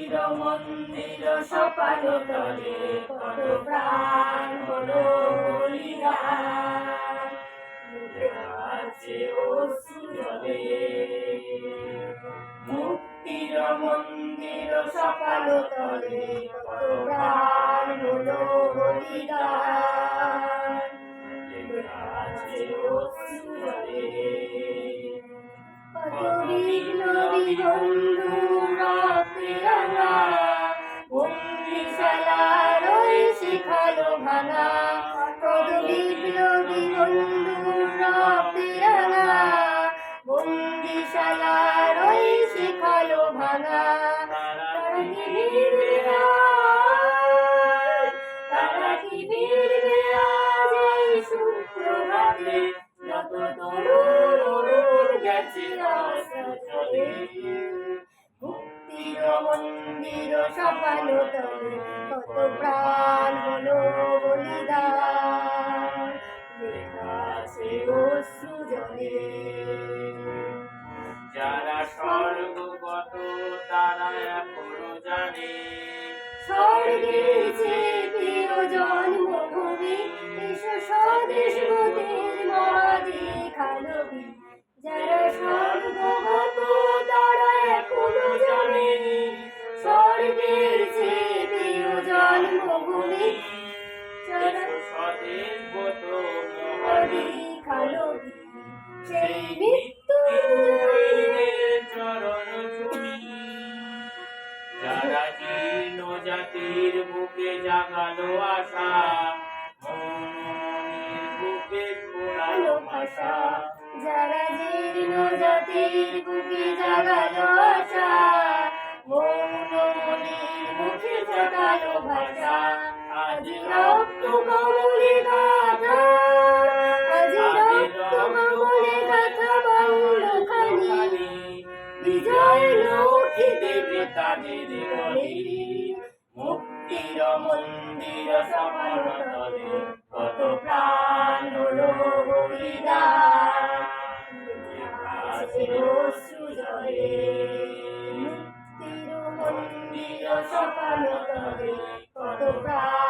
মুক্তির মন্দির সপাল তলে কত প্রাণ হলো বলিদান আছে অশ্রু জলে মুক্তির মন্দির সপাল তলে কত প্রাণ হলো বলিদান আছে অশ্রু জলে কত বিপ্লবী বন্ধু রক্তে রাঙা বন্দিশালার ওই শিখালো ভাঙা কত বিপ্লবী বন্ধু রক্তে রাঙা বন্দিশালার ওই শিখালো ভাঙা তারা কি ফিরবে আজ এই সুপ্রভাতে যত তরুণ গেছে চলে মুক্তির মন্দির সপাল তলে কত প্রাণ হলো বলিদান লেখা আছে অশ্রু জলে যারা স্বর্গগত তারা এখনো জানে স্বর্গের চেয়ে প্রিয় জন্মভূমি এসো স্বদেশ গতির মাঝে খালবি যারা স্বর্গগত তারা এখনো জানে স্বর্গের চেয়ে প্রিয় জন্মভূমি স্বদেশগত মহাদি খালবি সেই মৃত্যু চরণ চুমি যারা জীর্ণ জাতির বুকে জাগালো আশা মনের বুকে পোড়ালো ভাষা যারা জীর্ণ জাতির বুকে জাগালো আশা মনের মুখে জাগালো ভাষা আজ রক্ত কমলে গাথা আজ রক্ত কমলে গাথা বাউল খানি বিজয় লক্ষ্মী দেবে তাদের গলে মুক্তির মন্দির সপাল তলে কত প্রাণ হলো বলিদান আছে অশ্রু জলে মুক্তির মন্দির সপাল তলে কত প্রাণ